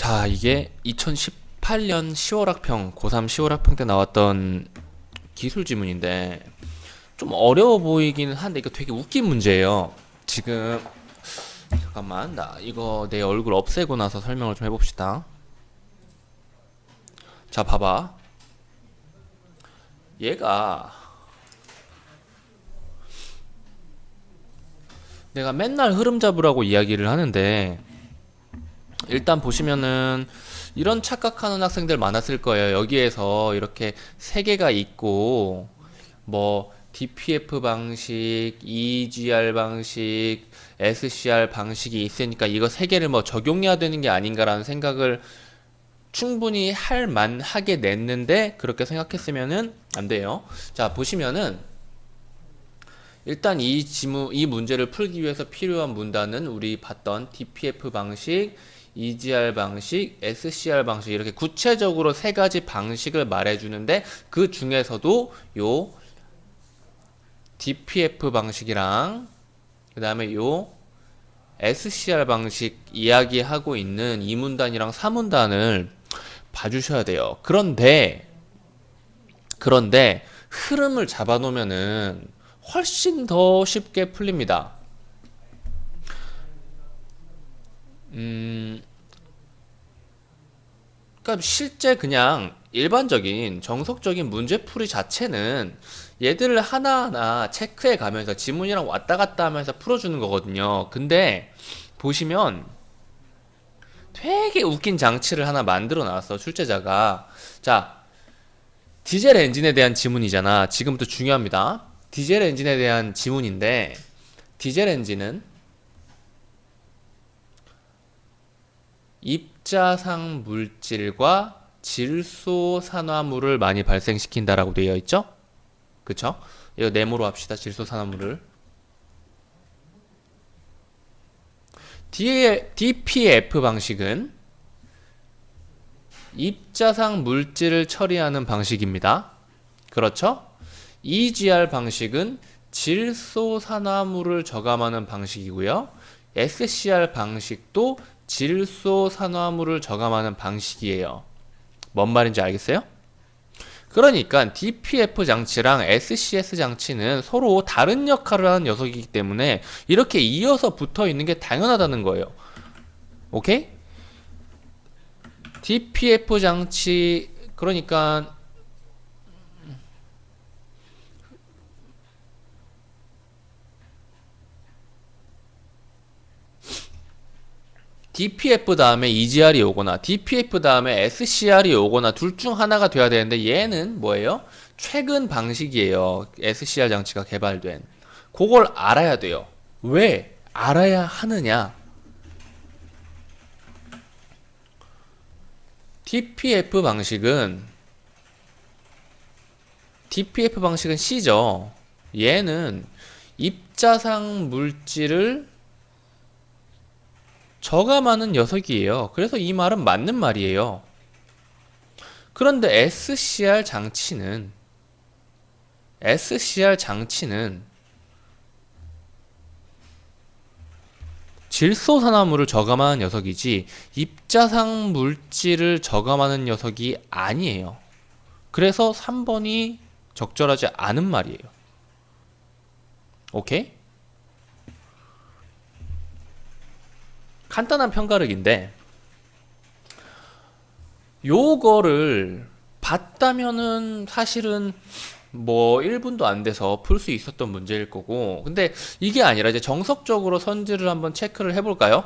자, 이게 2018년 10월 학평, 고3 10월 학평 때 나왔던 기술 지문인데 좀 어려워 보이기는 한데 이거 되게 웃긴 문제예요. 지금 잠깐만, 나 이거 내 얼굴 없애고 나서 설명을 좀 해봅시다. 자, 봐봐. 얘가 내가 맨날 흐름 잡으라고 이야기를 하는데 일단 보시면은 이런 착각하는 학생들 많았을 거예요. 여기에서 이렇게 세 개가 있고 뭐 DPF 방식, EGR 방식, SCR 방식이 있으니까 이거 세 개를 뭐 적용해야 되는 게 아닌가라는 생각을 충분히 할 만하게 냈는데 그렇게 생각했으면은 안 돼요. 자, 보시면은 일단 이 문제를 풀기 위해서 필요한 문단은 우리 봤던 DPF 방식, EGR 방식, SCR 방식 이렇게 구체적으로 세 가지 방식을 말해주는데 그 중에서도 요 DPF 방식이랑 그 다음에 요 SCR 방식 이야기하고 있는 이 문단이랑 3문단을 봐주셔야 돼요. 그런데 흐름을 잡아놓으면은 훨씬 더 쉽게 풀립니다. 그러니까 실제 그냥 일반적인 정석적인 문제풀이 자체는 얘들을 하나하나 체크해 가면서 지문이랑 왔다 갔다 하면서 풀어주는 거거든요. 근데 보시면 되게 웃긴 장치를 하나 만들어 놨어, 출제자가. 자, 디젤 엔진에 대한 지문이잖아. 지금부터 중요합니다. 디젤 엔진에 대한 지문인데 디젤 엔진은 입자상 물질과 질소산화물을 많이 발생시킨다라고 되어 있죠? 그쵸? 이거 네모로 합시다. 질소산화물을. DPF 방식은 입자상 물질을 처리하는 방식입니다. 그렇죠? EGR 방식은 질소산화물을 저감하는 방식이고요. SCR 방식도 질소산화물을 저감하는 방식이에요. 뭔 말인지 알겠어요? 그러니까 DPF 장치랑 SCS 장치는 서로 다른 역할을 하는 녀석이기 때문에 이렇게 이어서 붙어 있는 게 당연하다는 거예요. 오케이? DPF 장치, 그러니까 DPF 다음에 EGR이 오거나 DPF 다음에 SCR이 오거나 둘 중 하나가 돼야 되는데 얘는 뭐예요? 최근 방식이에요. SCR 장치가 개발된. 그걸 알아야 돼요. 왜 알아야 하느냐? DPF 방식은 C죠. 얘는 입자상 물질을 저감하는 녀석이에요. 그래서 이 말은 맞는 말이에요. 그런데 SCR 장치는 질소산화물을 저감하는 녀석이지 입자상 물질을 저감하는 녀석이 아니에요. 그래서 3번이 적절하지 않은 말이에요. 오케이? 간단한 편가르기인데 요거를 봤다면은 사실은 뭐 1분도 안 돼서 풀 수 있었던 문제일 거고, 근데 이게 아니라 이제 정석적으로 선지를 한번 체크를 해볼까요?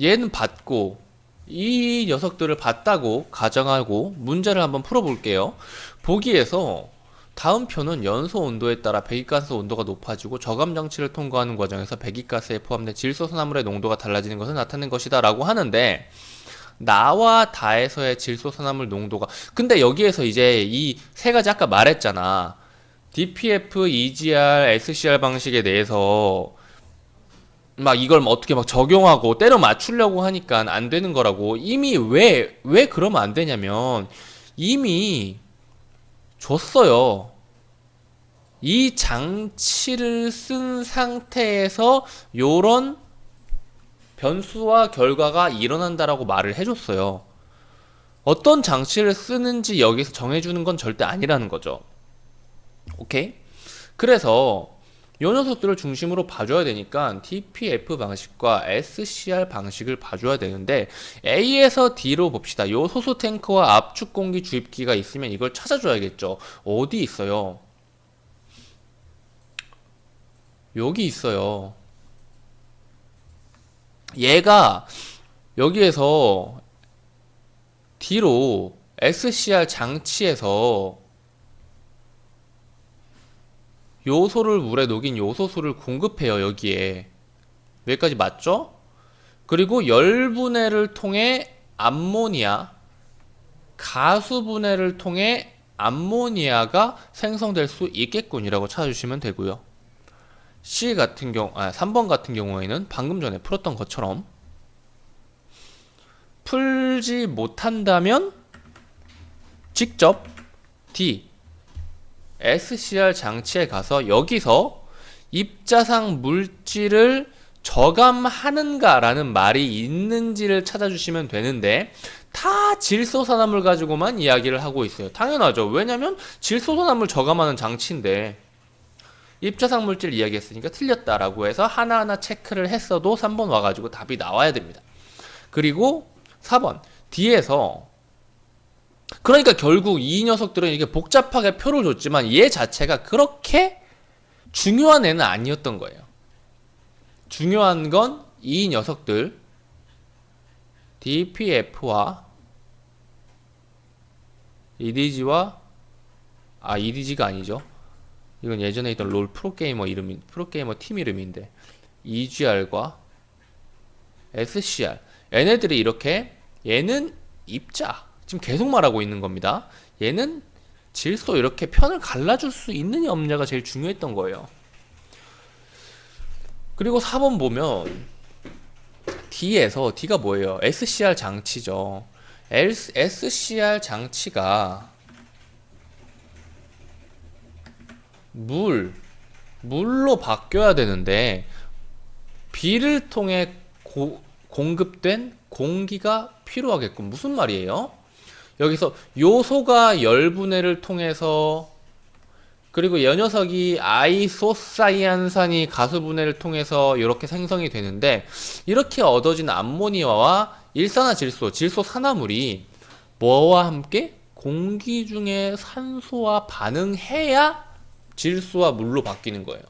얘는 봤고 이 녀석들을 봤다고 가정하고 문제를 한번 풀어볼게요. 보기에서 다음 표는 연소 온도에 따라 배기가스 온도가 높아지고 저감 장치를 통과하는 과정에서 배기가스에 포함된 질소산화물의 농도가 달라지는 것을 나타낸 것이다 라고 하는데, 나와 다에서의 질소산화물 농도가, 근데 여기에서 이제 이 세 가지 아까 말했잖아. DPF, EGR, SCR 방식에 대해서 막 이걸 어떻게 막 적용하고 때려 맞추려고 하니까 안 되는 거라고. 이미 왜 그러면 안 되냐면 이미 줬어요. 이 장치를 쓴 상태에서 요런 변수와 결과가 일어난다라고 말을 해줬어요. 어떤 장치를 쓰는지 여기서 정해주는 건 절대 아니라는 거죠. 오케이? 그래서 이 녀석들을 중심으로 봐줘야 되니까 DPF 방식과 SCR 방식을 봐줘야 되는데, A에서 D로 봅시다. 요 소수 탱크와 압축 공기 주입기가 있으면 이걸 찾아줘야겠죠. 어디 있어요? 여기 있어요. 얘가 여기에서 D로 SCR 장치에서 요소를 물에 녹인 요소수를 공급해요. 여기에. 여기까지 맞죠? 그리고 열분해를 통해 암모니아, 가수분해를 통해 암모니아가 생성될 수 있겠군이라고 찾아주시면 되고요. C 같은 경우, 3번 같은 경우에는 방금 전에 풀었던 것처럼 풀지 못한다면 직접 D, SCR 장치에 가서 여기서 입자상 물질을 저감하는가라는 말이 있는지를 찾아주시면 되는데, 다 질소산화물 가지고만 이야기를 하고 있어요. 당연하죠. 왜냐면 질소산화물 저감하는 장치인데 입자상 물질 이야기했으니까 틀렸다라고 해서 하나하나 체크를 했어도 3번 와가지고 답이 나와야 됩니다. 그리고 4번 D에서, 그러니까 결국 이 녀석들은 이게 복잡하게 표를 줬지만 얘 자체가 그렇게 중요한 애는 아니었던 거예요. 중요한 건 이 녀석들 DPF와 EDG와 EDG가 아니죠. 이건 예전에 있던 롤 프로게이머 팀 이름인데 EGR과 SCR, 얘네들이 이렇게, 얘는 입자, 지금 계속 말하고 있는 겁니다. 얘는 질소, 이렇게 편을 갈라줄 수 있느냐 없느냐가 제일 중요했던 거예요. 그리고 4번 보면 D에서, D가 뭐예요? SCR 장치죠. SCR 장치가 물로 바뀌어야 되는데 B를 통해 공급된 공기가 필요하겠군. 무슨 말이에요? 여기서 요소가 열분해를 통해서, 그리고 이 녀석이 아이소사이안산이 가수분해를 통해서 이렇게 생성이 되는데, 이렇게 얻어진 암모니아와 일산화질소, 질소산화물이 뭐와 함께? 공기 중에 산소와 반응해야 질소와 물로 바뀌는 거예요.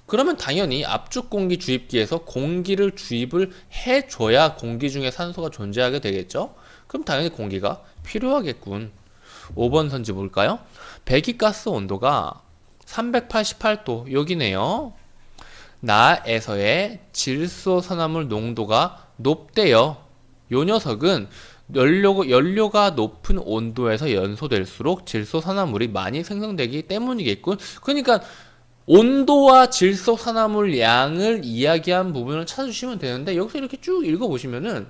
그러면 당연히 압축 공기 주입기에서 공기를 주입을 해줘야 공기 중에 산소가 존재하게 되겠죠? 그럼 당연히 공기가 필요하겠군. 5번 선지 볼까요? 배기가스 온도가 388도, 여기네요. 나에서의 질소산화물 농도가 높대요. 요 녀석은 연료가 높은 온도에서 연소될수록 질소산화물이 많이 생성되기 때문이겠군. 그러니까 온도와 질소산화물 양을 이야기한 부분을 찾아주시면 되는데, 여기서 이렇게 쭉 읽어보시면은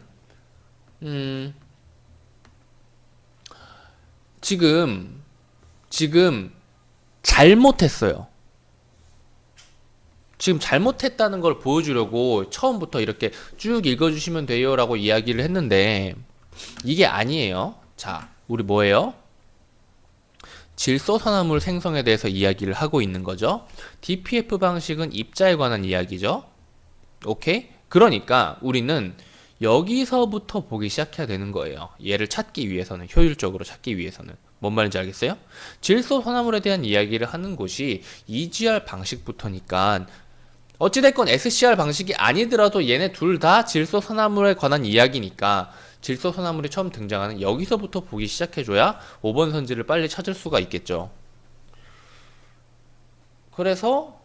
지금 잘못했어요. 지금 잘못했다는 걸 보여주려고 처음부터 이렇게 쭉 읽어주시면 돼요 라고 이야기를 했는데, 이게 아니에요. 자, 우리 뭐예요? 질소산화물 생성에 대해서 이야기를 하고 있는 거죠. DPF 방식은 입자에 관한 이야기죠. 오케이? 그러니까 우리는 여기서부터 보기 시작해야 되는 거예요. 얘를 찾기 위해서는, 효율적으로 찾기 위해서는. 뭔 말인지 알겠어요? 질소산화물에 대한 이야기를 하는 곳이 EGR 방식부터니까, 어찌됐건 SCR 방식이 아니더라도 얘네 둘 다 질소산화물에 관한 이야기니까 질소산화물이 처음 등장하는 여기서부터 보기 시작해줘야 5번 선지를 빨리 찾을 수가 있겠죠. 그래서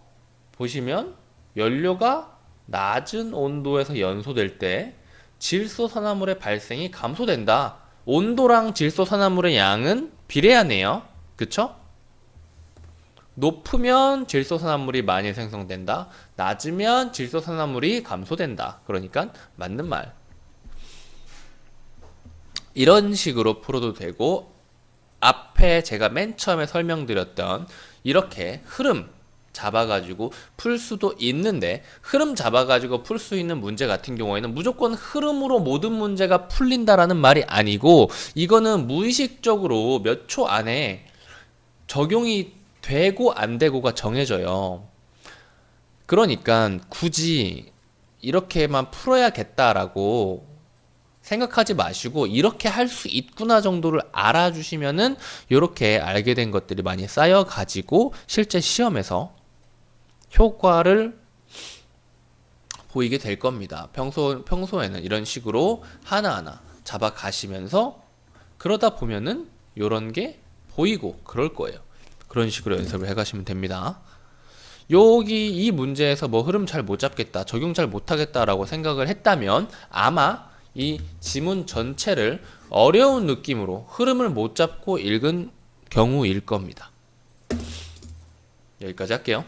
보시면 연료가 낮은 온도에서 연소될 때 질소산화물의 발생이 감소된다. 온도랑 질소산화물의 양은 비례하네요. 그쵸? 높으면 질소산화물이 많이 생성된다. 낮으면 질소산화물이 감소된다. 그러니까 맞는 말. 이런 식으로 풀어도 되고, 앞에 제가 맨 처음에 설명드렸던 이렇게 흐름, 잡아가지고 풀 수도 있는데, 흐름 잡아가지고 풀 수 있는 문제 같은 경우에는 무조건 흐름으로 모든 문제가 풀린다라는 말이 아니고, 이거는 무의식적으로 몇 초 안에 적용이 되고 안 되고가 정해져요. 그러니까 굳이 이렇게만 풀어야겠다라고 생각하지 마시고, 이렇게 할 수 있구나 정도를 알아주시면은 이렇게 알게 된 것들이 많이 쌓여 가지고 실제 시험에서 효과를 보이게 될 겁니다. 평소에는 이런 식으로 하나하나 잡아 가시면서 그러다 보면은 이런 게 보이고 그럴 거예요. 그런 식으로 연습을 해 가시면 됩니다. 여기 이 문제에서 뭐 흐름 잘 못 잡겠다, 적용 잘 못하겠다라고 생각을 했다면 아마 이 지문 전체를 어려운 느낌으로 흐름을 못 잡고 읽은 경우일 겁니다. 여기까지 할게요.